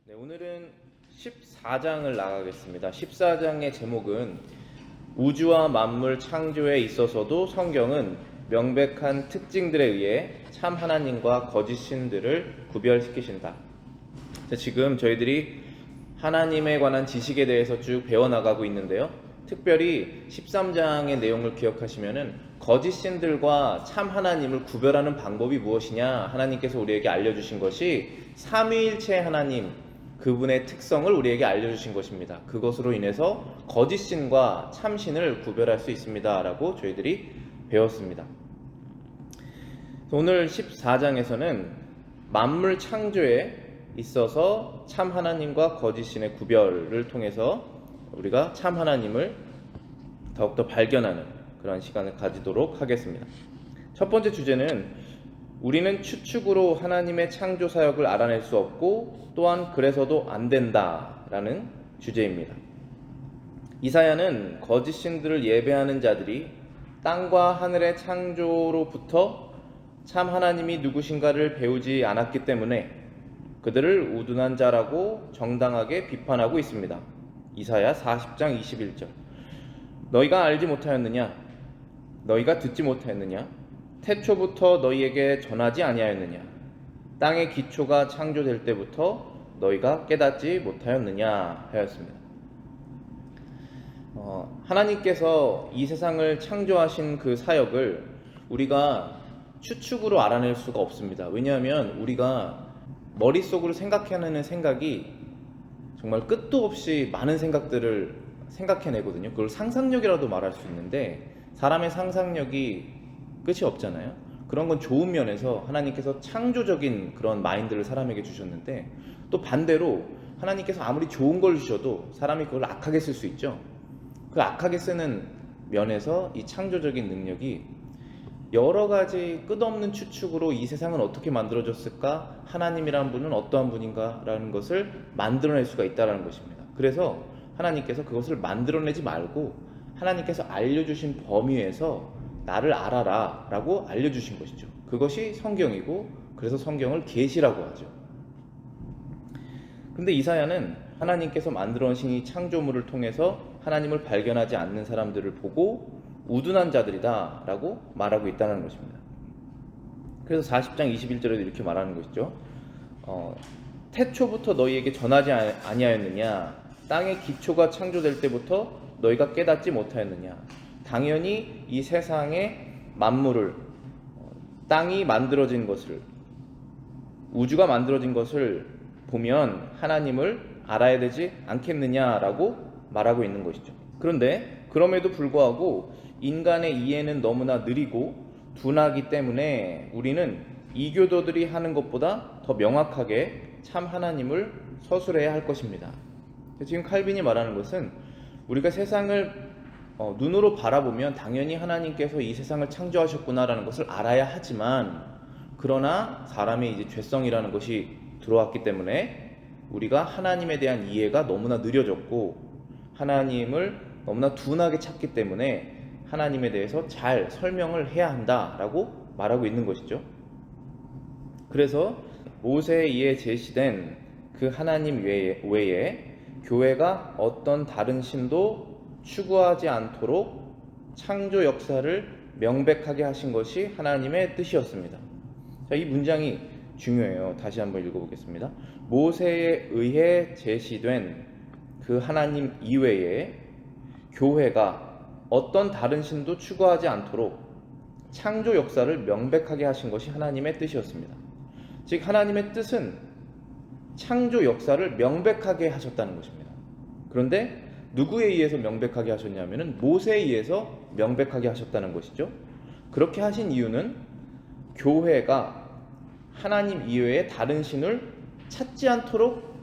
네, 오늘은 14장을 나가겠습니다. 14장의 제목은 우주와 만물 창조에 있어서도 성경은 명백한 특징들에 의해 참 하나님과 거짓 신들을 구별시키신다. 지금 저희들이 하나님에 관한 지식에 대해서 쭉 배워나가고 있는데요. 특별히 13장의 내용을 기억하시면은 거짓 신들과 참 하나님을 구별하는 방법이 무엇이냐, 하나님께서 우리에게 알려주신 것이 삼위일체 하나님, 그분의 특성을 우리에게 알려주신 것입니다. 그것으로 인해서 거짓 신과 참 신을 구별할 수 있습니다 라고 저희들이 배웠습니다. 오늘 14장에서는 만물 창조에 있어서 참 하나님과 거짓 신의 구별을 통해서 우리가 참 하나님을 더욱더 발견하는 그런 시간을 가지도록 하겠습니다. 첫 번째 주제는 우리는 추측으로 하나님의 창조 사역을 알아낼 수 없고 또한 그래서도 안 된다라는 주제입니다. 이사야는 거짓 신들을 예배하는 자들이 땅과 하늘의 창조로부터 참 하나님이 누구신가를 배우지 않았기 때문에 그들을 우둔한 자라고 정당하게 비판하고 있습니다. 이사야 40장 21절. 너희가 알지 못하였느냐? 너희가 듣지 못하였느냐? 태초부터 너희에게 전하지 아니하였느냐? 땅의 기초가 창조될 때부터 너희가 깨닫지 못하였느냐? 하였습니다. 하나님께서 이 세상을 창조하신 그 사역을 우리가 추측으로 알아낼 수가 없습니다. 왜냐하면 우리가 머릿속으로 생각해내는 생각이 정말 끝도 없이 많은 생각들을 생각해내거든요. 그걸 상상력이라도 말할 수 있는데 사람의 상상력이 끝이 없잖아요. 그런 건 좋은 면에서 하나님께서 창조적인 그런 마인드를 사람에게 주셨는데, 또 반대로 하나님께서 아무리 좋은 걸 주셔도 사람이 그걸 악하게 쓸 수 있죠. 그 악하게 쓰는 면에서 이 창조적인 능력이 여러 가지 끝없는 추측으로 이 세상은 어떻게 만들어졌을까? 하나님이라는 분은 어떠한 분인가? 라는 것을 만들어낼 수가 있다는 것입니다. 그래서 하나님께서 그것을 만들어내지 말고 하나님께서 알려주신 범위에서 나를 알아라 라고 알려주신 것이죠. 그것이 성경이고, 그래서 성경을 계시라고 하죠. 근데 이사야는 하나님께서 만들어내신 이 창조물을 통해서 하나님을 발견하지 않는 사람들을 보고 우둔한 자들이다 라고 말하고 있다는 것입니다. 그래서 40장 21절에도 이렇게 말하는 것이죠. 태초부터 너희에게 전하지 아니하였느냐? 땅의 기초가 창조될 때부터 너희가 깨닫지 못하였느냐? 당연히 이 세상의 만물을, 땅이 만들어진 것을, 우주가 만들어진 것을 보면 하나님을 알아야 되지 않겠느냐라고 말하고 있는 것이죠. 그런데 그럼에도 불구하고 인간의 이해는 너무나 느리고 둔하기 때문에 우리는 이교도들이 하는 것보다 더 명확하게 참 하나님을 서술해야 할 것입니다. 지금 칼빈이 말하는 것은 우리가 세상을 눈으로 바라보면 당연히 하나님께서 이 세상을 창조하셨구나라는 것을 알아야 하지만, 그러나 사람의 이제 죄성이라는 것이 들어왔기 때문에 우리가 하나님에 대한 이해가 너무나 느려졌고 하나님을 너무나 둔하게 찾기 때문에 하나님에 대해서 잘 설명을 해야 한다라고 말하고 있는 것이죠. 그래서 모세에 의해 제시된 그 하나님 외에 교회가 어떤 다른 신도 추구하지 않도록 창조 역사를 명백하게 하신 것이 하나님의 뜻이었습니다. 자, 이 문장이 중요해요. 다시 한번 읽어보겠습니다. 모세에 의해 제시된 그 하나님 이외에 교회가 어떤 다른 신도 추구하지 않도록 창조 역사를 명백하게 하신 것이 하나님의 뜻이었습니다. 즉 하나님의 뜻은 창조 역사를 명백하게 하셨다는 것입니다. 그런데 누구에 의해서 명백하게 하셨냐면은 모세에 의해서 명백하게 하셨다는 것이죠. 그렇게 하신 이유는 교회가 하나님 이외에 다른 신을 찾지 않도록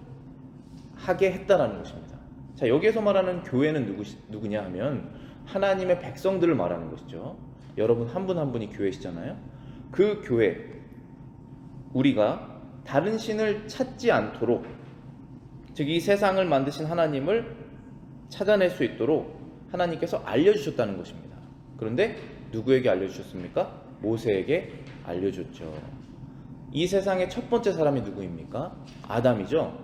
하게 했다라는 것입니다. 자, 여기에서 말하는 교회는 누구냐 하면 하나님의 백성들을 말하는 것이죠. 여러분 한 분 한 분이 교회시잖아요. 그 교회, 우리가 다른 신을 찾지 않도록, 즉 이 세상을 만드신 하나님을 찾아낼 수 있도록 하나님께서 알려주셨다는 것입니다. 그런데 누구에게 알려주셨습니까? 모세에게 알려줬죠. 이 세상의 첫 번째 사람이 누구입니까? 아담이죠.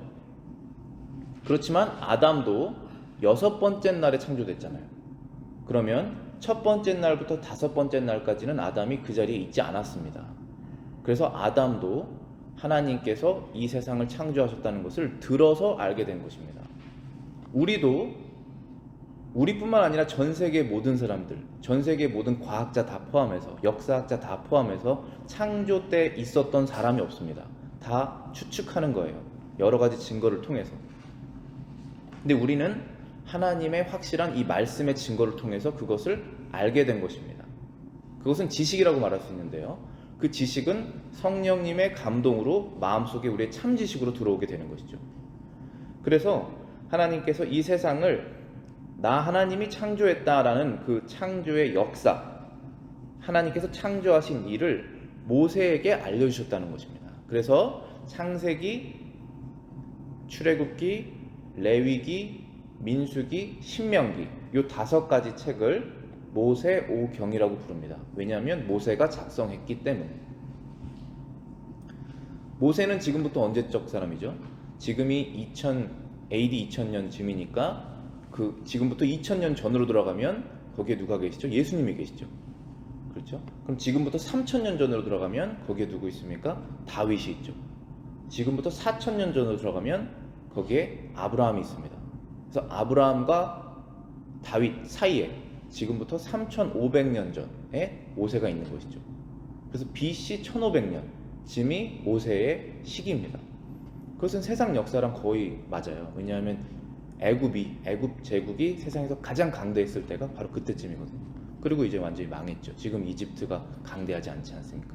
그렇지만 아담도 6번째 날에 창조됐잖아요. 그러면 첫 번째 날부터 5번째 날까지는 아담이 그 자리에 있지 않았습니다. 그래서 아담도 하나님께서 이 세상을 창조하셨다는 것을 들어서 알게 된 것입니다. 우리뿐만 아니라 전 세계 모든 사람들, 전 세계 모든 과학자 다 포함해서, 역사학자 다 포함해서 창조 때 있었던 사람이 없습니다. 다 추측하는 거예요. 여러 가지 증거를 통해서. 근데 우리는 하나님의 확실한 이 말씀의 증거를 통해서 그것을 알게 된 것입니다. 그것은 지식이라고 말할 수 있는데요. 그 지식은 성령님의 감동으로 마음속에 우리의 참 지식으로 들어오게 되는 것이죠. 그래서 하나님께서 이 세상을 나 하나님이 창조했다라는 그 창조의 역사, 하나님께서 창조하신 일을 모세에게 알려주셨다는 것입니다. 그래서 창세기, 출애굽기, 레위기, 민수기, 신명기 이 5가지 책을 모세오경이라고 부릅니다. 왜냐하면 모세가 작성했기 때문에. 모세는 지금부터 언제적 사람이죠? 지금이 AD 2000년 즈음이니까 지금부터 2000년 전으로 돌아가면 거기에 누가 계시죠? 예수님이 계시죠. 그렇죠? 그럼 지금부터 3000년 전으로 돌아가면 거기에 누구 있습니까? 다윗이 있죠. 지금부터 4000년 전으로 들어가면 거기에 아브라함이 있습니다. 그래서 아브라함과 다윗 사이에 지금부터 3500년 전에 모세가 있는 것이죠. 그래서 BC 1500년 쯤이 모세의 시기입니다. 그것은 세상 역사랑 거의 맞아요. 왜냐하면 애굽 제국이 세상에서 가장 강대했을 때가 바로 그때쯤이거든요. 그리고 이제 완전히 망했죠. 지금 이집트가 강대하지 않지 않습니까?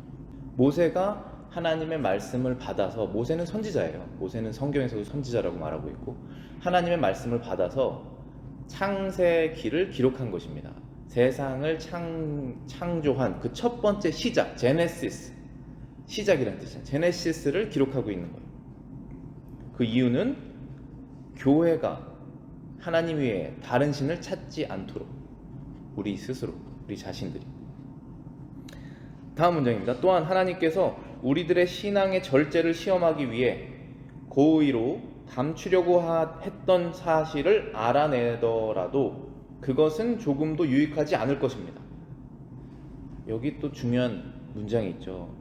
모세가 하나님의 말씀을 받아서, 모세는 선지자예요. 모세는 성경에서도 선지자라고 말하고 있고, 하나님의 말씀을 받아서 창세기를 기록한 것입니다. 세상을 창조한 그 첫 번째 시작, 제네시스, 시작이라는 뜻이에요. 제네시스를 기록하고 있는 거예요. 그 이유는 교회가 하나님 외에 다른 신을 찾지 않도록, 우리 스스로, 우리 자신들이. 다음 문장입니다. 또한 하나님께서 우리들의 신앙의 절제를 시험하기 위해 고의로 감추려고 했던 사실을 알아내더라도 그것은 조금도 유익하지 않을 것입니다. 여기 또 중요한 문장이 있죠.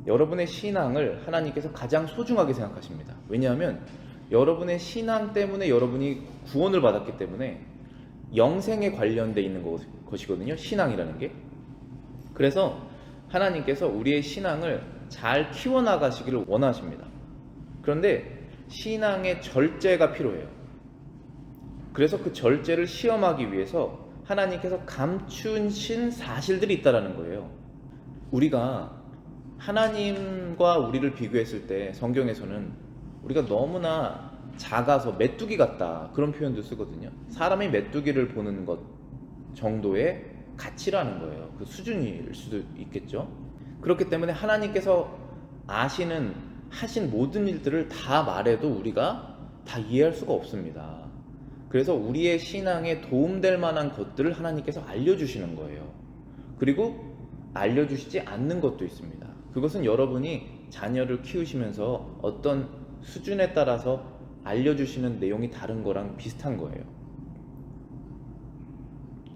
여러분의 신앙을 하나님께서 가장 소중하게 생각하십니다. 왜냐하면 여러분의 신앙 때문에 여러분이 구원을 받았기 때문에 영생에 관련돼 있는 것이거든요. 신앙이라는 게. 그래서 하나님께서 우리의 신앙을 잘 키워나가시기를 원하십니다. 그런데 신앙의 절제가 필요해요. 그래서 그 절제를 시험하기 위해서 하나님께서 감추신 사실들이 있다는 거예요. 우리가 하나님과 우리를 비교했을 때 성경에서는 우리가 너무나 작아서 메뚜기 같다, 그런 표현도 쓰거든요. 사람이 메뚜기를 보는 것 정도의 가치라는 거예요. 그 수준일 수도 있겠죠. 그렇기 때문에 하나님께서 하신 모든 일들을 다 말해도 우리가 다 이해할 수가 없습니다. 그래서 우리의 신앙에 도움될 만한 것들을 하나님께서 알려주시는 거예요. 그리고 알려주시지 않는 것도 있습니다. 그것은 여러분이 자녀를 키우시면서 어떤 수준에 따라서 알려주시는 내용이 다른 거랑 비슷한 거예요.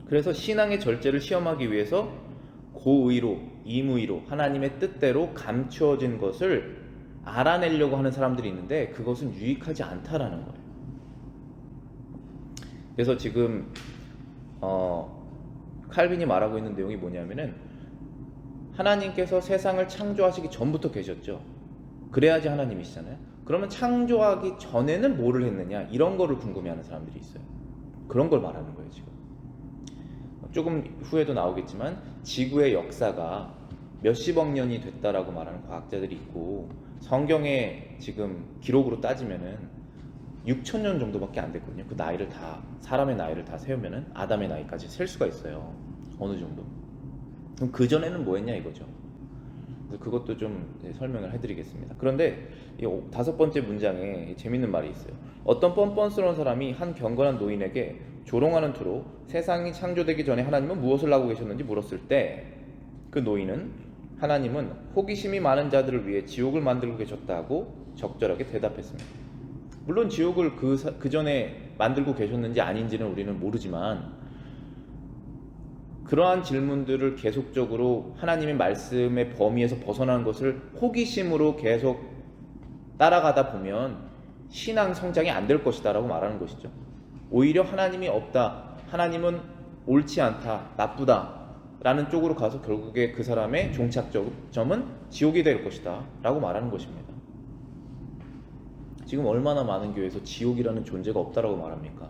그래서 신앙의 절제를 시험하기 위해서 고의로, 임의로 하나님의 뜻대로 감추어진 것을 알아내려고 하는 사람들이 있는데 그것은 유익하지 않다라는 거예요. 그래서 지금 칼빈이 말하고 있는 내용이 뭐냐면은, 하나님께서 세상을 창조하시기 전부터 계셨죠. 그래야지 하나님이시잖아요. 그러면 창조하기 전에는 뭐를 했느냐, 이런 거를 궁금해하는 사람들이 있어요. 그런 걸 말하는 거예요. 지금 조금 후에도 나오겠지만 지구의 역사가 몇십억 년이 됐다라고 말하는 과학자들이 있고, 성경에 지금 기록으로 따지면은 6,000년 정도밖에 안 됐거든요. 그 나이를 다, 사람의 나이를 다 세우면은 아담의 나이까지 셀 수가 있어요. 어느 정도. 그럼 그 전에는 뭐 했냐 이거죠. 그래서 그것도 좀 설명을 해드리겠습니다. 그런데 이 5번째 문장에 재밌는 말이 있어요. 어떤 뻔뻔스러운 사람이 한 경건한 노인에게 조롱하는 투로 세상이 창조되기 전에 하나님은 무엇을 하고 계셨는지 물었을 때, 그 노인은 하나님은 호기심이 많은 자들을 위해 지옥을 만들고 계셨다고 적절하게 대답했습니다. 물론 지옥을 그 전에 만들고 계셨는지 아닌지는 우리는 모르지만, 그러한 질문들을 계속적으로 하나님의 말씀의 범위에서 벗어나는 것을 호기심으로 계속 따라가다 보면 신앙 성장이 안 될 것이다 라고 말하는 것이죠. 오히려 하나님이 없다, 하나님은 옳지 않다, 나쁘다 라는 쪽으로 가서 결국에 그 사람의 종착점은 지옥이 될 것이다 라고 말하는 것입니다. 지금 얼마나 많은 교회에서 지옥이라는 존재가 없다라고 말합니까?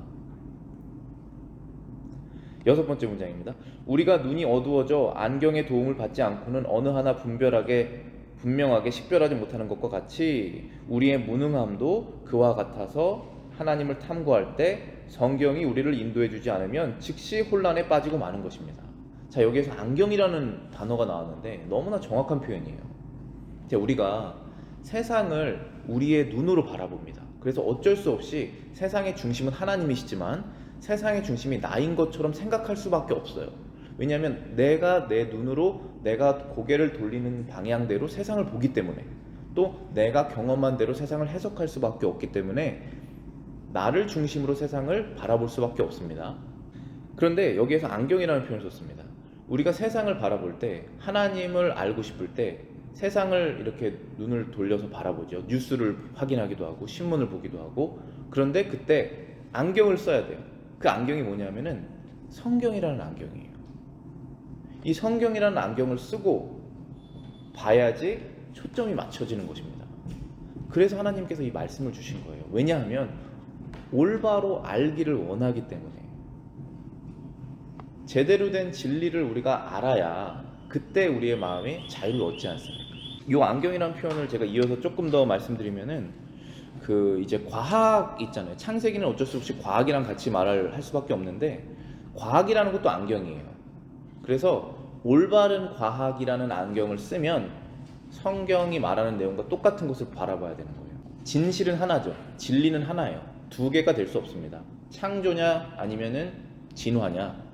6번째 문장입니다. 우리가 눈이 어두워져 안경의 도움을 받지 않고는 어느 하나 분명하게 식별하지 못하는 것과 같이 우리의 무능함도 그와 같아서 하나님을 탐구할 때 성경이 우리를 인도해 주지 않으면 즉시 혼란에 빠지고 마는 것입니다. 자, 여기에서 안경이라는 단어가 나왔는데 너무나 정확한 표현이에요. 우리가 세상을 우리의 눈으로 바라봅니다. 그래서 어쩔 수 없이 세상의 중심은 하나님이시지만 세상의 중심이 나인 것처럼 생각할 수밖에 없어요. 왜냐하면 내가 내 눈으로 내가 고개를 돌리는 방향대로 세상을 보기 때문에, 또 내가 경험한 대로 세상을 해석할 수밖에 없기 때문에 나를 중심으로 세상을 바라볼 수밖에 없습니다. 그런데 여기에서 안경이라는 표현을 썼습니다. 우리가 세상을 바라볼 때, 하나님을 알고 싶을 때 세상을 이렇게 눈을 돌려서 바라보죠. 뉴스를 확인하기도 하고 신문을 보기도 하고. 그런데 그때 안경을 써야 돼요. 그 안경이 뭐냐면은 성경이라는 안경이에요. 이 성경이라는 안경을 쓰고 봐야지 초점이 맞춰지는 것입니다. 그래서 하나님께서 이 말씀을 주신 거예요. 왜냐하면 올바로 알기를 원하기 때문에. 제대로 된 진리를 우리가 알아야 그때 우리의 마음이 자유를 얻지 않습니까? 이 안경이라는 표현을 제가 이어서 조금 더 말씀드리면은, 이제 과학 있잖아요. 창세기는 어쩔 수 없이 과학이랑 같이 말을 할 수밖에 없는데, 과학이라는 것도 안경이에요. 그래서 올바른 과학이라는 안경을 쓰면 성경이 말하는 내용과 똑같은 것을 바라봐야 되는 거예요. 진실은 하나죠. 진리는 하나예요. 두 개가 될 수 없습니다. 창조냐 아니면은 진화냐,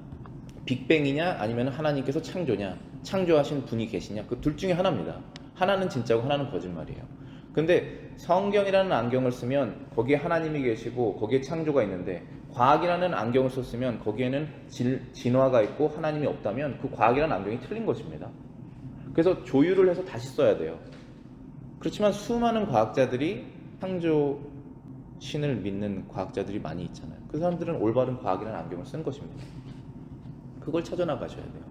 빅뱅이냐 아니면 하나님께서 창조하신 분이 계시냐, 그 둘 중에 하나입니다. 하나는 진짜고 하나는 거짓말이에요. 근데 성경이라는 안경을 쓰면 거기에 하나님이 계시고 거기에 창조가 있는데, 과학이라는 안경을 썼으면 거기에는 진화가 있고 하나님이 없다면 그 과학이라는 안경이 틀린 것입니다. 그래서 조율을 해서 다시 써야 돼요. 그렇지만 수많은 과학자들이 창조 신을 믿는 과학자들이 많이 있잖아요. 그 사람들은 올바른 과학이라는 안경을 쓴 것입니다. 그걸 찾아나가셔야 돼요.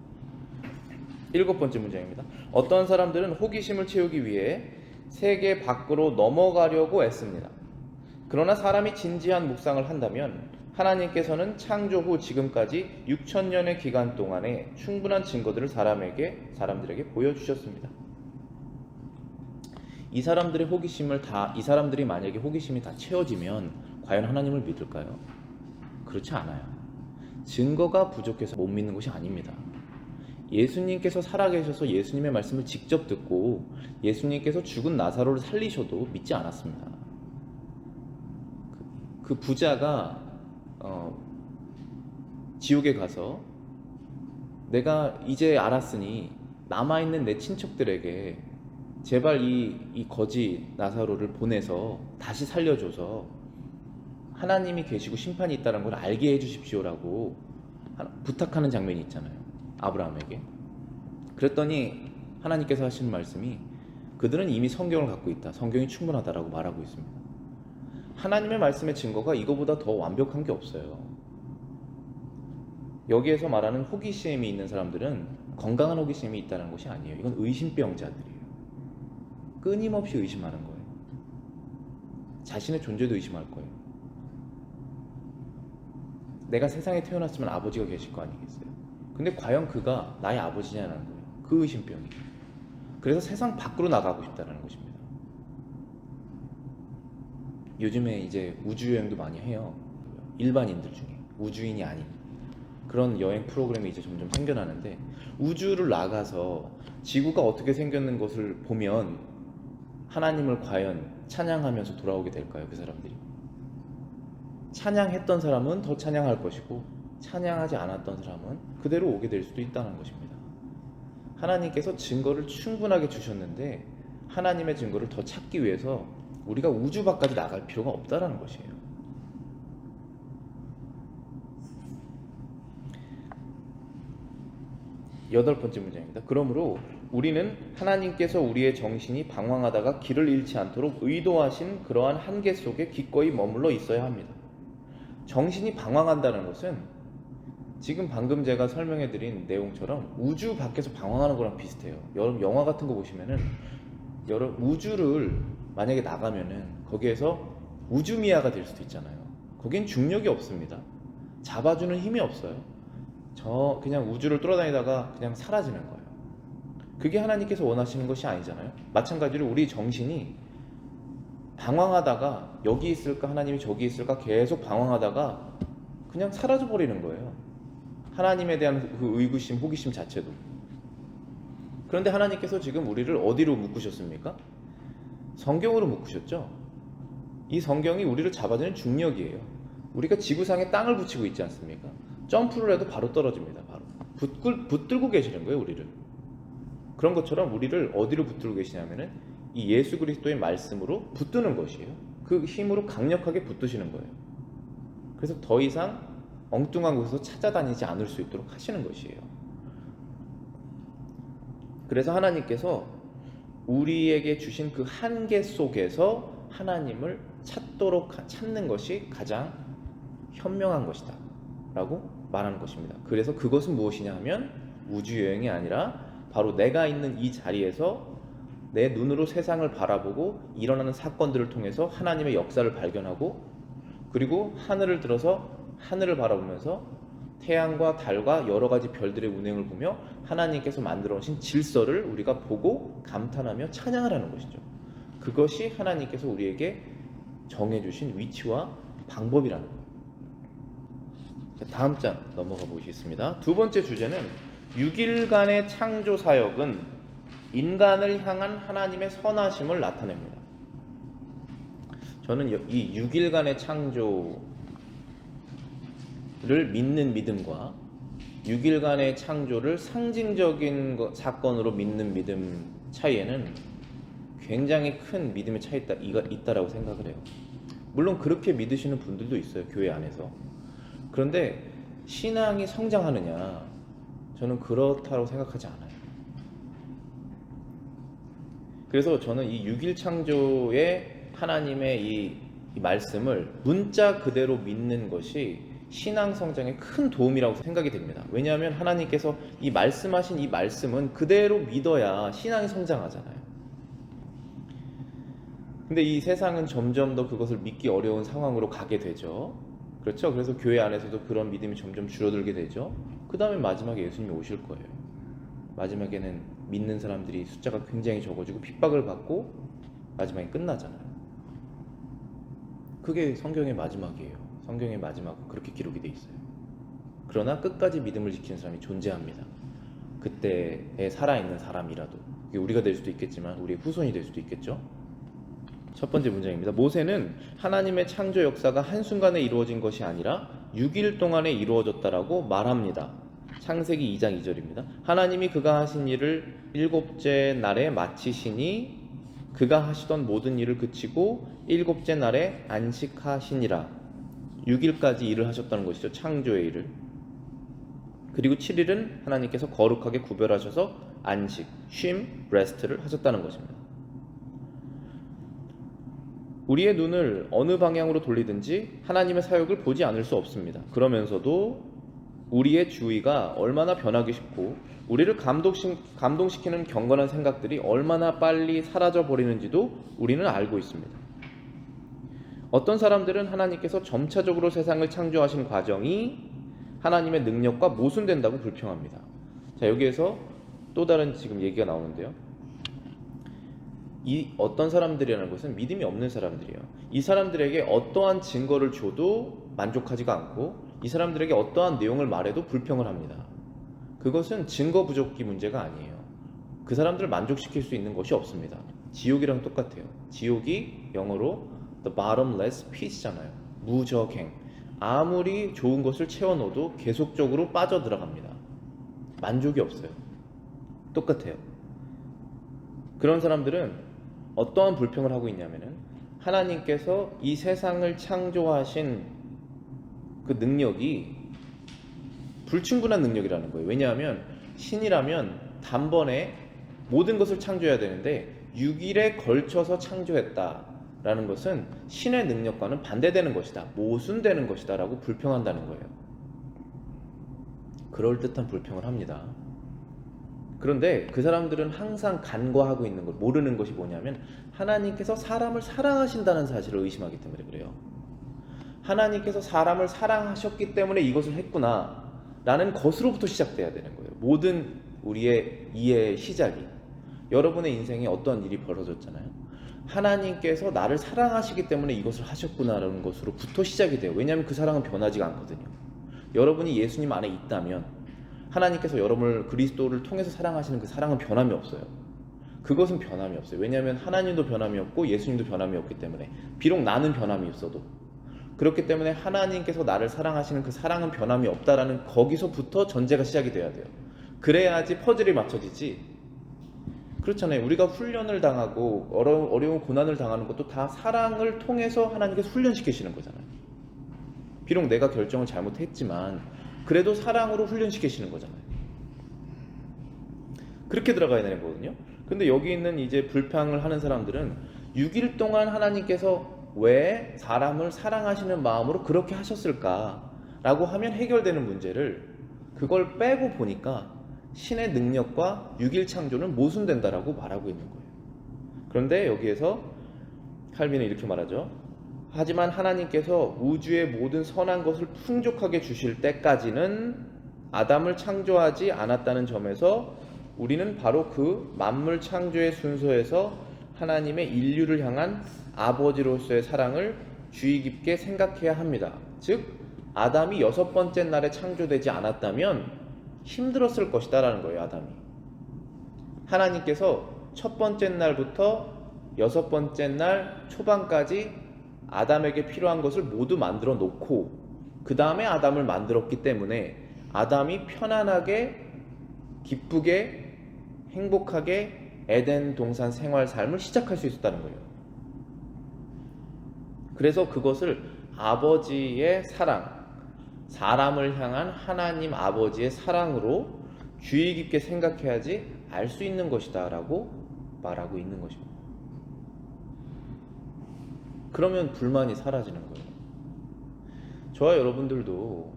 7번째 문장입니다. 어떤 사람들은 호기심을 채우기 위해 세계 밖으로 넘어가려고 애씁니다. 그러나 사람이 진지한 묵상을 한다면 하나님께서는 창조 후 지금까지 6,000년의 기간 동안에 충분한 증거들을 사람들에게 보여주셨습니다. 이 사람들이 만약에 호기심이 다 채워지면 과연 하나님을 믿을까요? 그렇지 않아요. 증거가 부족해서 못 믿는 것이 아닙니다. 예수님께서 살아계셔서 예수님의 말씀을 직접 듣고 예수님께서 죽은 나사로를 살리셔도 믿지 않았습니다. 그 부자가 지옥에 가서 내가 이제 알았으니 남아있는 내 친척들에게 제발 이 거지 나사로를 보내서 다시 살려줘서 하나님이 계시고 심판이 있다는 걸 알게 해주십시오라고 부탁하는 장면이 있잖아요. 아브라함에게. 그랬더니 하나님께서 하시는 말씀이, 그들은 이미 성경을 갖고 있다, 성경이 충분하다라고 말하고 있습니다. 하나님의 말씀의 증거가 이거보다 더 완벽한 게 없어요. 여기에서 말하는 호기심이 있는 사람들은 건강한 호기심이 있다는 것이 아니에요. 이건 의심병자들이에요. 끊임없이 의심하는 거예요. 자신의 존재도 의심할 거예요. 내가 세상에 태어났으면 아버지가 계실 거 아니겠어요? 근데 과연 그가 나의 아버지냐는 거예요. 그 의심병이. 그래서 세상 밖으로 나가고 싶다는 것입니다. 요즘에 이제 우주여행도 많이 해요. 일반인들 중에 우주인이 아닌 그런 여행 프로그램이 이제 점점 생겨나는데, 우주를 나가서 지구가 어떻게 생겼는 것을 보면 하나님을 과연 찬양하면서 돌아오게 될까요? 그 사람들이. 찬양했던 사람은 더 찬양할 것이고 찬양하지 않았던 사람은 그대로 오게 될 수도 있다는 것입니다. 하나님께서 증거를 충분하게 주셨는데 하나님의 증거를 더 찾기 위해서 우리가 우주 밖까지 나갈 필요가 없다라는 것이에요. 여덟 번째 문장입니다. 그러므로 우리는 하나님께서 우리의 정신이 방황하다가 길을 잃지 않도록 의도하신 그러한 한계 속에 기꺼이 머물러 있어야 합니다. 정신이 방황한다는 것은 지금 방금 제가 설명해드린 내용처럼 우주 밖에서 방황하는 거랑 비슷해요. 여러분 영화 같은 거 보시면은 우주를 만약에 나가면은 거기에서 우주미아가 될 수도 있잖아요. 거긴 중력이 없습니다. 잡아주는 힘이 없어요. 그냥 우주를 돌아다니다가 그냥 사라지는 거예요. 그게 하나님께서 원하시는 것이 아니잖아요. 마찬가지로 우리 정신이 방황하다가 여기 있을까 하나님이 저기 있을까 계속 방황하다가 그냥 사라져 버리는 거예요. 하나님에 대한 그 의구심, 호기심 자체도. 그런데 하나님께서 지금 우리를 어디로 묶으셨습니까? 성경으로 묶으셨죠. 이 성경이 우리를 잡아주는 중력이에요. 우리가 지구상에 땅을 붙이고 있지 않습니까? 점프를 해도 바로 떨어집니다. 바로 붙들고 계시는 거예요, 우리를. 그런 것처럼 우리를 어디로 붙들고 계시냐면은 이 예수 그리스도의 말씀으로 붙드는 것이에요. 그 힘으로 강력하게 붙드시는 거예요. 그래서 더 이상 엉뚱한 곳에서 찾아다니지 않을 수 있도록 하시는 것이에요. 그래서 하나님께서 우리에게 주신 그 한계 속에서 하나님을 찾는 것이 가장 현명한 것이다 라고 말하는 것입니다. 그래서 그것은 무엇이냐 하면 우주여행이 아니라 바로 내가 있는 이 자리에서 내 눈으로 세상을 바라보고 일어나는 사건들을 통해서 하나님의 역사를 발견하고, 그리고 하늘을 들어서 하늘을 바라보면서 태양과 달과 여러 가지 별들의 운행을 보며 하나님께서 만들어 오신 질서를 우리가 보고 감탄하며 찬양을 하는 것이죠. 그것이 하나님께서 우리에게 정해주신 위치와 방법이라는 거예요. 다음 장 넘어가 보시겠습니다. 두 번째 주제는 6일간의 창조 사역은 인간을 향한 하나님의 선하심을 나타냅니다. 저는 이 6일간의 창조를 믿는 믿음과 6일간의 창조를 상징적인 사건으로 믿는 믿음 차이에는 굉장히 큰 믿음의 차이가 있다라고 생각을 해요. 물론 그렇게 믿으시는 분들도 있어요, 교회 안에서. 그런데 신앙이 성장하느냐? 저는 그렇다고 생각하지 않아요. 그래서 저는 이 6일 창조의 하나님의 이 말씀을 문자 그대로 믿는 것이 신앙 성장에 큰 도움이라고 생각이 됩니다. 왜냐하면 하나님께서 이 말씀하신 이 말씀은 그대로 믿어야 신앙이 성장하잖아요. 근데 이 세상은 점점 더 그것을 믿기 어려운 상황으로 가게 되죠. 그렇죠? 그래서 교회 안에서도 그런 믿음이 점점 줄어들게 되죠. 그 다음에 마지막에 예수님이 오실 거예요. 마지막에는 믿는 사람들이 숫자가 굉장히 적어지고 핍박을 받고 마지막에 끝나잖아요. 그게 성경의 마지막이에요. 성경의 마지막은 그렇게 기록이 돼 있어요. 그러나 끝까지 믿음을 지키는 사람이 존재합니다. 그때에 살아있는 사람이라도. 그게 우리가 될 수도 있겠지만 우리의 후손이 될 수도 있겠죠. 첫 번째 문장입니다. 모세는 하나님의 창조 역사가 한순간에 이루어진 것이 아니라 6일 동안에 이루어졌다라고 말합니다. 창세기 2장 2절입니다. 하나님이 그가 하신 일을 7째 날에 마치시니 그가 하시던 모든 일을 그치고 7째 날에 안식하시니라. 6일까지 일을 하셨다는 것이죠. 창조의 일을. 그리고 7일은 하나님께서 거룩하게 구별하셔서 안식, 쉼, 레스트를 하셨다는 것입니다. 우리의 눈을 어느 방향으로 돌리든지 하나님의 사역을 보지 않을 수 없습니다. 그러면서도 우리의 주의가 얼마나 변하기 쉽고 우리를 감동시키는 경건한 생각들이 얼마나 빨리 사라져 버리는지도 우리는 알고 있습니다. 어떤 사람들은 하나님께서 점차적으로 세상을 창조하신 과정이 하나님의 능력과 모순된다고 불평합니다. 자, 여기에서 또 다른 지금 얘기가 나오는데요. 이 어떤 사람들이라는 것은 믿음이 없는 사람들이에요. 이 사람들에게 어떠한 증거를 줘도 만족하지가 않고 이 사람들에게 어떠한 내용을 말해도 불평을 합니다. 그것은 증거 부족기 문제가 아니에요. 그 사람들을 만족시킬 수 있는 것이 없습니다. 지옥이랑 똑같아요. 지옥이 영어로 the bottomless pit잖아요. 무적행. 아무리 좋은 것을 채워넣어도 계속적으로 빠져들어갑니다. 만족이 없어요. 똑같아요. 그런 사람들은 어떠한 불평을 하고 있냐면은 하나님께서 이 세상을 창조하신 그 능력이 불충분한 능력이라는 거예요. 왜냐하면 신이라면 단번에 모든 것을 창조해야 되는데 6일에 걸쳐서 창조했다라는 것은 신의 능력과는 반대되는 것이다, 모순되는 것이다 라고 불평한다는 거예요. 그럴듯한 불평을 합니다. 그런데 그 사람들은 항상 간과하고 있는 걸, 모르는 것이 뭐냐면 하나님께서 사람을 사랑하신다는 사실을 의심하기 때문에 그래요. 하나님께서 사람을 사랑하셨기 때문에 이것을 했구나 라는 것으로부터 시작돼야 되는 거예요. 모든 우리의 이해의 시작이. 여러분의 인생에 어떤 일이 벌어졌잖아요. 하나님께서 나를 사랑하시기 때문에 이것을 하셨구나라는 것으로부터 시작이 돼요. 왜냐하면 그 사랑은 변하지가 않거든요. 여러분이 예수님 안에 있다면 하나님께서 여러분을 그리스도를 통해서 사랑하시는 그 사랑은 변함이 없어요. 그것은 변함이 없어요. 왜냐하면 하나님도 변함이 없고 예수님도 변함이 없기 때문에. 비록 나는 변함이 있어도. 그렇기 때문에 하나님께서 나를 사랑하시는 그 사랑은 변함이 없다라는 거기서부터 전제가 시작이 돼야 돼요. 그래야지 퍼즐이 맞춰지지. 그렇잖아요. 우리가 훈련을 당하고 어려운 고난을 당하는 것도 다 사랑을 통해서 하나님께서 훈련시키시는 거잖아요. 비록 내가 결정을 잘못했지만 그래도 사랑으로 훈련시키시는 거잖아요. 그렇게 들어가야 되는 거거든요. 근데 여기 있는 이제 불평을 하는 사람들은 6일 동안 하나님께서 왜 사람을 사랑하시는 마음으로 그렇게 하셨을까 라고 하면 해결되는 문제를, 그걸 빼고 보니까 신의 능력과 6일 창조는 모순된다라고 말하고 있는 거예요. 그런데 여기에서 칼빈은 이렇게 말하죠. 하지만 하나님께서 우주의 모든 선한 것을 풍족하게 주실 때까지는 아담을 창조하지 않았다는 점에서 우리는 바로 그 만물 창조의 순서에서 하나님의 인류를 향한 아버지로서의 사랑을 주의 깊게 생각해야 합니다. 즉 아담이 6번째 날에 창조되지 않았다면 힘들었을 것이다 라는 거예요. 아담이. 하나님께서 첫 번째 날부터 6번째 날 초반까지 아담에게 필요한 것을 모두 만들어 놓고 그 다음에 아담을 만들었기 때문에 아담이 편안하게 기쁘게 행복하게 에덴 동산 생활 삶을 시작할 수 있었다는 거예요. 그래서 그것을 아버지의 사랑, 사람을 향한 하나님 아버지의 사랑으로 주의 깊게 생각해야지 알 수 있는 것이다 라고 말하고 있는 것입니다. 그러면 불만이 사라지는 거예요. 저와 여러분들도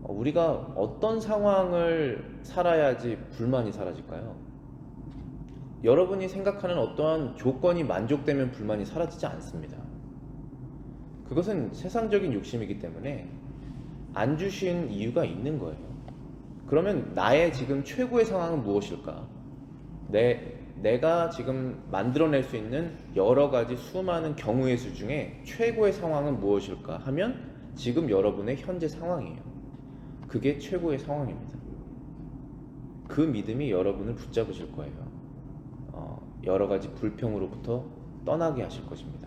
우리가 어떤 상황을 살아야지 불만이 사라질까요? 여러분이 생각하는 어떠한 조건이 만족되면 불만이 사라지지 않습니다. 그것은 세상적인 욕심이기 때문에 안 주신 이유가 있는 거예요. 그러면 나의 지금 최고의 상황은 무엇일까? 내가 지금 만들어낼 수 있는 여러 가지 수많은 경우의 수 중에 최고의 상황은 무엇일까 하면 지금 여러분의 현재 상황이에요. 그게 최고의 상황입니다. 그 믿음이 여러분을 붙잡으실 거예요. 여러 가지 불평으로부터 떠나게 하실 것입니다.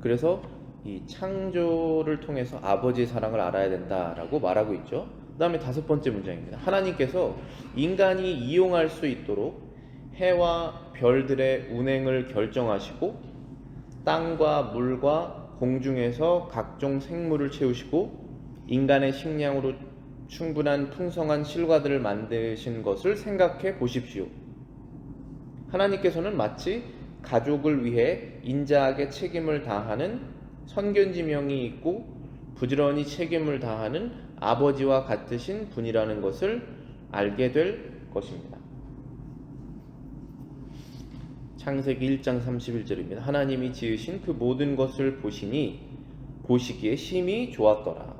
그래서 이 창조를 통해서 아버지의 사랑을 알아야 된다라고 말하고 있죠. 그 다음에 5번째 문장입니다. 하나님께서 인간이 이용할 수 있도록 해와 별들의 운행을 결정하시고 땅과 물과 공중에서 각종 생물을 채우시고 인간의 식량으로 충분한 풍성한 실과들을 만드신 것을 생각해 보십시오. 하나님께서는 마치 가족을 위해 인자하게 책임을 다하는 선견지명이 있고 부지런히 책임을 다하는 아버지와 같으신 분이라는 것을 알게 될 것입니다. 창세기 1장 31절입니다. 하나님이 지으신 그 모든 것을 보시기에 심히 좋았더라.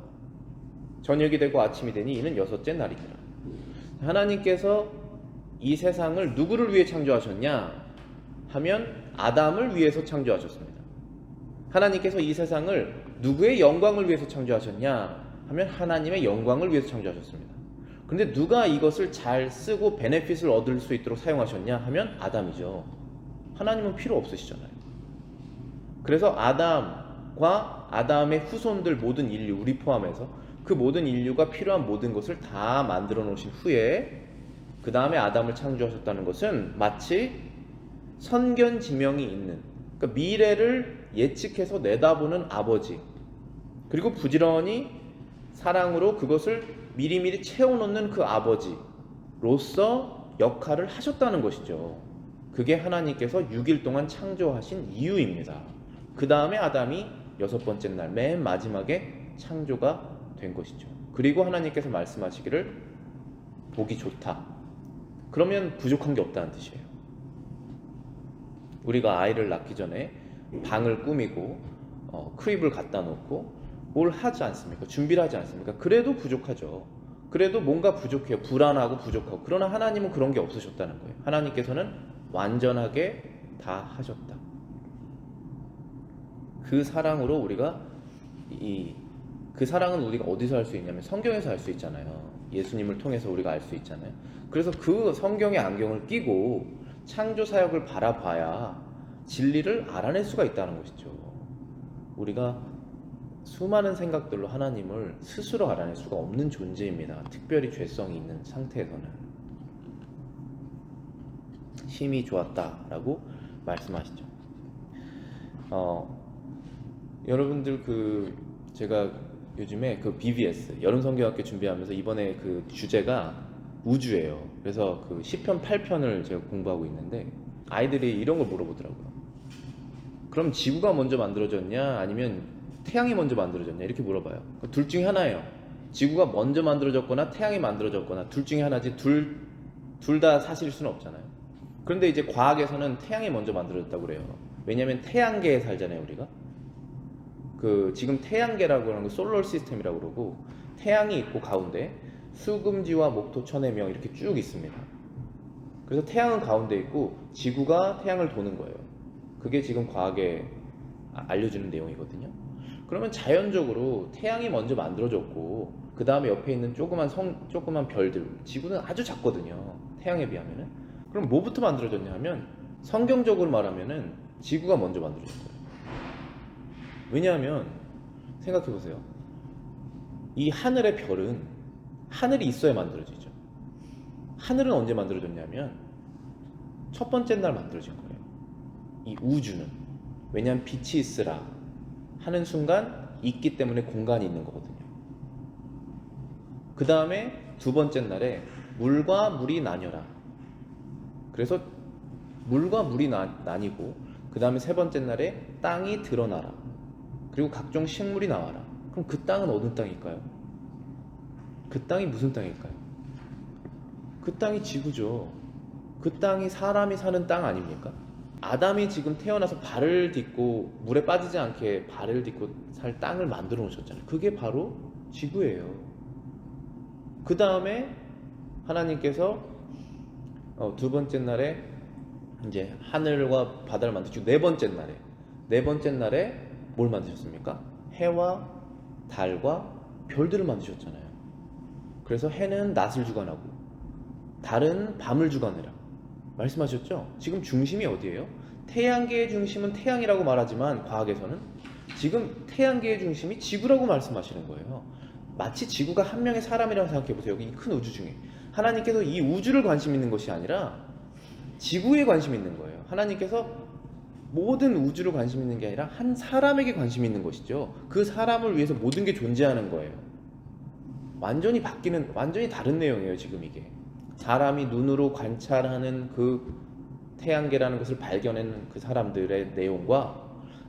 저녁이 되고 아침이 되니 이는 6째 날이니라. 하나님께서 이 세상을 누구를 위해 창조하셨냐 하면 아담을 위해서 창조하셨습니다. 하나님께서 이 세상을 누구의 영광을 위해서 창조하셨냐 하면 하나님의 영광을 위해서 창조하셨습니다. 그런데 누가 이것을 잘 쓰고 베네핏을 얻을 수 있도록 사용하셨냐 하면 아담이죠. 하나님은 필요 없으시잖아요. 그래서 아담과 아담의 후손들 모든 인류, 우리 포함해서 그 모든 인류가 필요한 모든 것을 다 만들어 놓으신 후에 그 다음에 아담을 창조하셨다는 것은 마치 선견지명이 있는, 그러니까 미래를 예측해서 내다보는 아버지, 그리고 부지런히 사랑으로 그것을 미리미리 채워놓는 그 아버지로서 역할을 하셨다는 것이죠. 그게 하나님께서 6일 동안 창조하신 이유입니다. 그 다음에 아담이 6번째 날 맨 마지막에 창조가 된 것이죠. 그리고 하나님께서 말씀하시기를 보기 좋다. 그러면 부족한 게 없다는 뜻이에요. 우리가 아이를 낳기 전에 방을 꾸미고 크립을 갖다 놓고 뭘 하지 않습니까? 준비를 하지 않습니까? 그래도 부족하죠. 그래도 뭔가 부족해요. 불안하고 부족하고. 그러나 하나님은 그런 게 없으셨다는 거예요. 하나님께서는 완전하게 다 하셨다. 그 사랑으로 우리가 그 사랑은 우리가 어디서 알 수 있냐면 성경에서 알 수 있잖아요. 예수님을 통해서 우리가 알 수 있잖아요. 그래서 그 성경의 안경을 끼고 창조 사역을 바라봐야 진리를 알아낼 수가 있다는 것이죠. 우리가 수많은 생각들로 하나님을 스스로 알아낼 수가 없는 존재입니다. 특별히 죄성이 있는 상태에서는. 심히 좋았다라고 말씀하시죠. 여러분들 제가 요즘에 BBS 여름 성경학교 준비하면서 이번에 그 주제가 우주예요. 그래서 시편 8편을 제가 공부하고 있는데 아이들이 이런 걸 물어보더라고요. 그럼 지구가 먼저 만들어졌냐 아니면 태양이 먼저 만들어졌냐 이렇게 물어봐요. 둘 중에 하나예요. 지구가 먼저 만들어졌거나 태양이 만들어졌거나 둘 중에 하나지 둘 다 사실일 수는 없잖아요. 그런데 이제 과학에서는 태양이 먼저 만들어졌다고 그래요. 왜냐하면 태양계에 살잖아요, 우리가. 지금 태양계라고 하는 거 솔러 시스템이라고 그러고 태양이 있고 가운데 수금지와 목토 천해명 이렇게 쭉 있습니다. 그래서 태양은 가운데 있고 지구가 태양을 도는 거예요. 그게 지금 과학에 알려주는 내용이거든요. 그러면 자연적으로 태양이 먼저 만들어졌고 그 다음에 옆에 있는 조그만 별들, 지구는 아주 작거든요. 태양에 비하면은. 그럼 뭐부터 만들어졌냐 하면 성경적으로 말하면은 지구가 먼저 만들어졌어요. 왜냐하면 생각해보세요. 이 하늘의 별은 하늘이 있어야 만들어지죠. 하늘은 언제 만들어졌냐면 첫 번째 날 만들어진 거예요. 이 우주는. 왜냐하면 빛이 있으라 하는 순간 있기 때문에 공간이 있는 거거든요. 그 다음에 두 번째 날에 물과 물이 나뉘어라. 그래서 물과 물이 나뉘고 그 다음에 세 번째 날에 땅이 드러나라. 그리고 각종 식물이 나와라. 그럼 그 땅은 어느 땅일까요? 그 땅이 무슨 땅일까요? 그 땅이 지구죠. 그 땅이 사람이 사는 땅 아닙니까? 아담이 지금 태어나서 발을 딛고 물에 빠지지 않게 발을 딛고 살 땅을 만들어 놓으셨잖아요. 그게 바로 지구예요. 그 다음에 하나님께서 두 번째 날에 이제 하늘과 바다를 만드시고 네 번째 날에 뭘 만드셨습니까? 해와 달과 별들을 만드셨잖아요. 그래서 해는 낮을 주관하고 달은 밤을 주관해라 말씀하셨죠? 지금 중심이 어디예요? 태양계의 중심은 태양이라고 말하지만 과학에서는 지금 태양계의 중심이 지구라고 말씀하시는 거예요. 마치 지구가 한 명의 사람이라고 생각해보세요. 이 큰 우주 중에 하나님께서 이 우주를 관심 있는 것이 아니라 지구에 관심 있는 거예요. 하나님께서 모든 우주를 관심 있는 게 아니라 한 사람에게 관심 있는 것이죠. 그 사람을 위해서 모든 게 존재하는 거예요. 완전히 다른 내용이에요. 지금 이게 사람이 눈으로 관찰하는 그 태양계라는 것을 발견하는 그 사람들의 내용과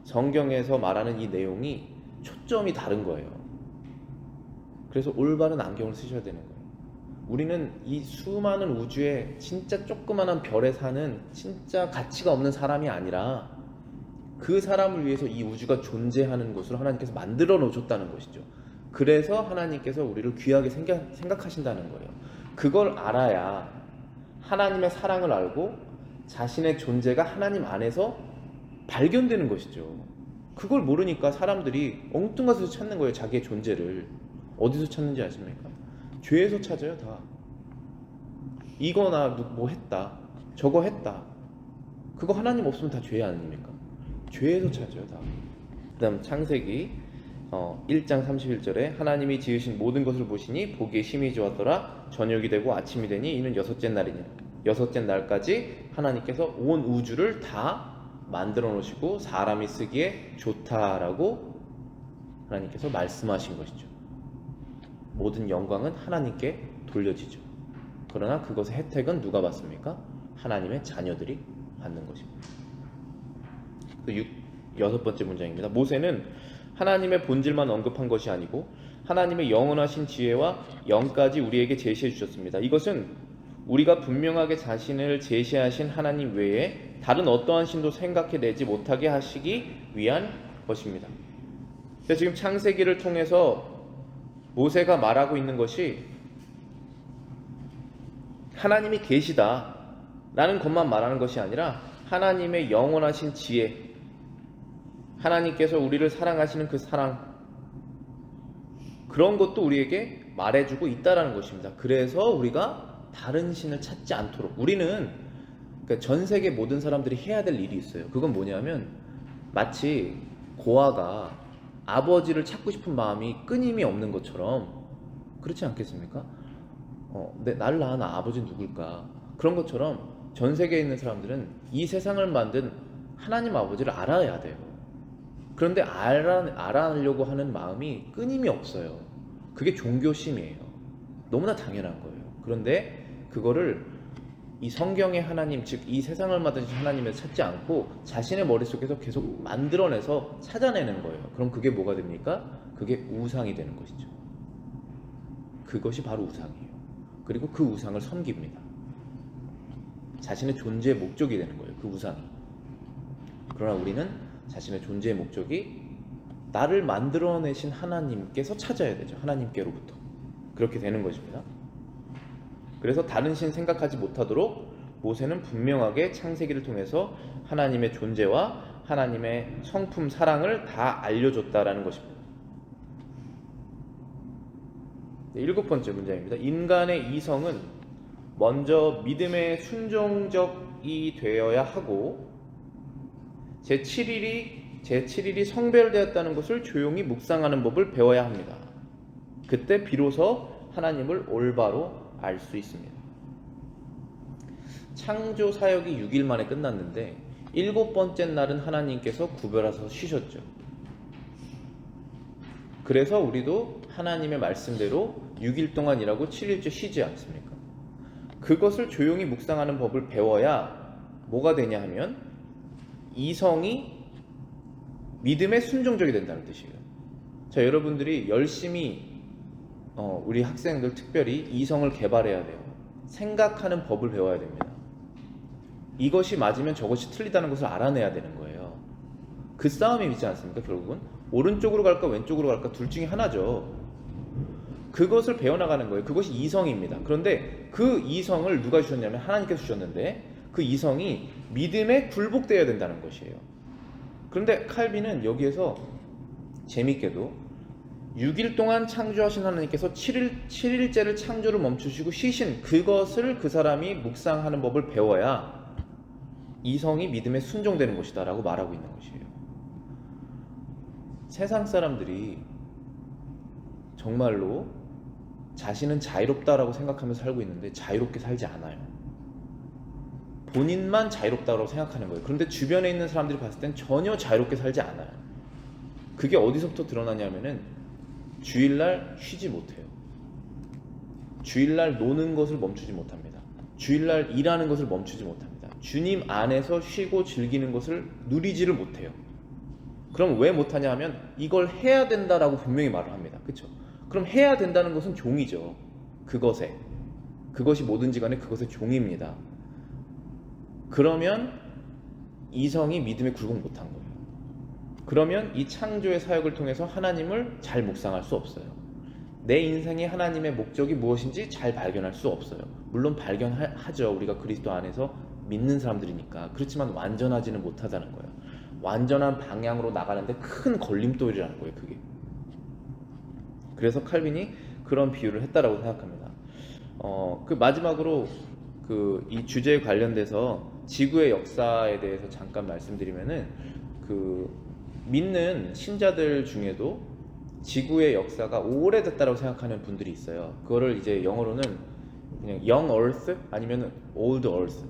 성경에서 말하는 이 내용이 초점이 다른 거예요. 그래서 올바른 안경을 쓰셔야 되는 거예요. 우리는 이 수많은 우주에 진짜 조그만한 별에 사는 진짜 가치가 없는 사람이 아니라 그 사람을 위해서 이 우주가 존재하는 것으로 하나님께서 만들어 놓으셨다는 것이죠. 그래서 하나님께서 우리를 귀하게 생각하신다는 거예요. 그걸 알아야 하나님의 사랑을 알고 자신의 존재가 하나님 안에서 발견되는 것이죠. 그걸 모르니까 사람들이 엉뚱한 데서 찾는 거예요. 자기의 존재를. 어디서 찾는지 아십니까? 죄에서 찾아요. 다. 이거나 뭐 했다, 저거 했다, 그거 하나님 없으면 다 죄 아닙니까? 죄에서 찾아요. 다. 그 다음 창세기 1장 31절에 하나님이 지으신 모든 것을 보시니 보기에 심히 좋았더라. 저녁이 되고 아침이 되니 이는 여섯째 날이니 여섯째 날까지 하나님께서 온 우주를 다 만들어 놓으시고 사람이 쓰기에 좋다라고 하나님께서 말씀하신 것이죠. 모든 영광은 하나님께 돌려지죠. 그러나 그것의 혜택은 누가 받습니까? 하나님의 자녀들이 받는 것입니다. 여섯 번째 문장입니다. 모세는 하나님의 본질만 언급한 것이 아니고 하나님의 영원하신 지혜와 영까지 우리에게 제시해 주셨습니다. 이것은 우리가 분명하게 자신을 제시하신 하나님 외에 다른 어떠한 신도 생각해내지 못하게 하시기 위한 것입니다. 그래서 지금 창세기를 통해서 모세가 말하고 있는 것이 하나님이 계시다라는 것만 말하는 것이 아니라 하나님의 영원하신 지혜, 하나님께서 우리를 사랑하시는 그 사랑, 그런 것도 우리에게 말해주고 있다라는 것입니다. 그래서 우리가 다른 신을 찾지 않도록, 우리는 그러니까 전 세계 모든 사람들이 해야 될 일이 있어요. 그건 뭐냐면 마치 고아가 아버지를 찾고 싶은 마음이 끊임이 없는 것처럼, 그렇지 않겠습니까? 날 낳은 아버지는 누굴까? 그런 것처럼 전 세계에 있는 사람들은 이 세상을 만든 하나님 아버지를 알아야 돼요. 그런데 알아내려고 하는 마음이 끊임이 없어요. 그게 종교심이에요. 너무나 당연한 거예요. 그런데 그거를 이 성경의 하나님, 즉 이 세상을 만드신 하나님에서 찾지 않고 자신의 머릿속에서 계속 만들어내서 찾아내는 거예요. 그럼 그게 뭐가 됩니까? 그게 우상이 되는 것이죠. 그것이 바로 우상이에요. 그리고 그 우상을 섬깁니다. 자신의 존재의 목적이 되는 거예요. 그 우상이. 그러나 우리는 자신의 존재의 목적이 나를 만들어내신 하나님께서 찾아야 되죠. 하나님께로부터. 그렇게 되는 것입니다. 그래서 다른 신 생각하지 못하도록 모세는 분명하게 창세기를 통해서 하나님의 존재와 하나님의 성품 사랑을 다 알려줬다라는 것입니다. 일곱 번째 문장입니다. 인간의 이성은 먼저 믿음에 순종적이 되어야 하고 제7일이 성별되었다는 것을 조용히 묵상하는 법을 배워야 합니다. 그때 비로소 하나님을 올바로 알 수 있습니다. 창조 사역이 6일 만에 끝났는데 일곱 번째 날은 하나님께서 구별하셔서 쉬셨죠. 그래서 우리도 하나님의 말씀대로 6일 동안 일하고 7일째 쉬지 않습니까? 그것을 조용히 묵상하는 법을 배워야 뭐가 되냐 하면 이성이 믿음에 순종적이 된다는 뜻이에요. 자, 여러분들이 열심히 우리 학생들 특별히 이성을 개발해야 돼요. 생각하는 법을 배워야 됩니다. 이것이 맞으면 저것이 틀리다는 것을 알아내야 되는 거예요. 그 싸움이 있지 않습니까? 결국은 오른쪽으로 갈까 왼쪽으로 갈까 둘 중에 하나죠. 그것을 배워나가는 거예요. 그것이 이성입니다. 그런데 그 이성을 누가 주셨냐면 하나님께서 주셨는데 그 이성이 믿음에 굴복되어야 된다는 것이에요. 그런데 칼빈은 여기에서 재밌게도 6일 동안 창조하신 하나님께서 7일째를 창조를 멈추시고 쉬신 그것을 그 사람이 묵상하는 법을 배워야 이성이 믿음에 순종되는 것이다 라고 말하고 있는 것이에요. 세상 사람들이 정말로 자신은 자유롭다라고 생각하면서 살고 있는데 자유롭게 살지 않아요. 본인만 자유롭다고 생각하는 거예요. 그런데 주변에 있는 사람들이 봤을 땐 전혀 자유롭게 살지 않아요. 그게 어디서부터 드러나냐면은 주일날 쉬지 못해요. 주일날 노는 것을 멈추지 못합니다. 주일날 일하는 것을 멈추지 못합니다. 주님 안에서 쉬고 즐기는 것을 누리지를 못해요. 그럼 왜 못하냐 하면 이걸 해야 된다라고 분명히 말을 합니다. 그렇죠? 그럼 해야 된다는 것은 종이죠. 그것이 뭐든지 간에 그것의 종입니다. 그러면 이성이 믿음에 굴복 못한 거예요. 그러면 이 창조의 사역을 통해서 하나님을 잘 묵상할 수 없어요. 내 인생의 하나님의 목적이 무엇인지 잘 발견할 수 없어요. 물론 발견하죠. 우리가 그리스도 안에서 믿는 사람들이니까. 그렇지만 완전하지는 못하다는 거예요. 완전한 방향으로 나가는데 큰 걸림돌이라는 거예요. 그게. 그래서 칼빈이 그런 비유를 했다라고 생각합니다. 그 마지막으로 이 주제에 관련돼서 지구의 역사에 대해서 잠깐 말씀드리면은 믿는 신자들 중에도 지구의 역사가 오래됐다고 생각하는 분들이 있어요. 그거를 이제 영어로는 그냥 young earth 아니면 old earth,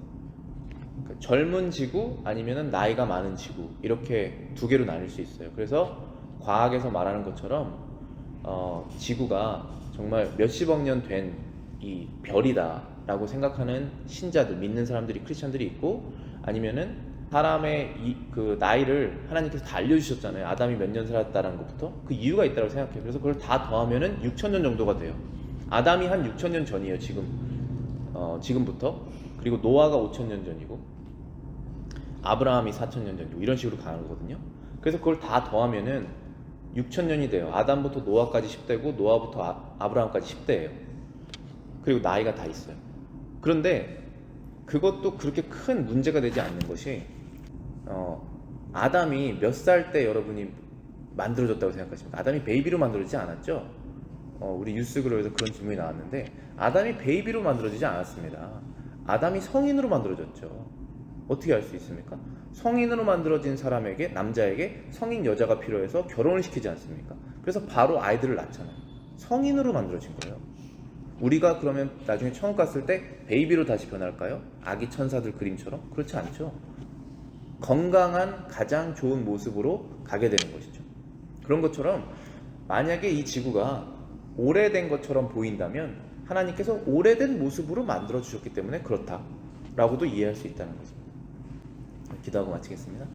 그러니까 젊은 지구 아니면 나이가 많은 지구, 이렇게 두 개로 나뉠 수 있어요. 그래서 과학에서 말하는 것처럼 지구가 정말 몇십억 년 된 이 별이다 라고 생각하는 신자들, 믿는 사람들이, 크리스천들이 있고, 아니면은 사람의 그 나이를 하나님께서 다 알려주셨잖아요. 아담이 몇 년 살았다는 것부터 그 이유가 있다고 생각해요. 그래서 그걸 다 더하면은 6천 년 정도가 돼요. 아담이 한 6천 년 전이에요, 지금부터. 그리고 노아가 5천 년 전이고, 아브라함이 4천 년 전이고, 이런 식으로 가는 거거든요. 그래서 그걸 다 더하면은 6천 년이 돼요. 아담부터 노아까지 10대고, 노아부터 아브라함까지 10대예요. 그리고 나이가 다 있어요. 그런데 그것도 그렇게 큰 문제가 되지 않는 것이, 아담이 몇 살 때 여러분이 만들어졌다고 생각하십니까? 아담이 베이비로 만들어지지 않았죠? 우리 뉴스그룹에서 그런 질문이 나왔는데, 아담이 베이비로 만들어지지 않았습니다. 아담이 성인으로 만들어졌죠. 어떻게 알 수 있습니까? 성인으로 만들어진 사람에게, 남자에게 성인 여자가 필요해서 결혼을 시키지 않습니까? 그래서 바로 아이들을 낳잖아요. 성인으로 만들어진 거예요. 우리가 그러면 나중에 천국 갔을 때 베이비로 다시 변할까요? 아기 천사들 그림처럼? 그렇지 않죠. 건강한 가장 좋은 모습으로 가게 되는 것이죠. 그런 것처럼 만약에 이 지구가 오래된 것처럼 보인다면 하나님께서 오래된 모습으로 만들어 주셨기 때문에 그렇다라고도 이해할 수 있다는 거죠. 기도하고 마치겠습니다.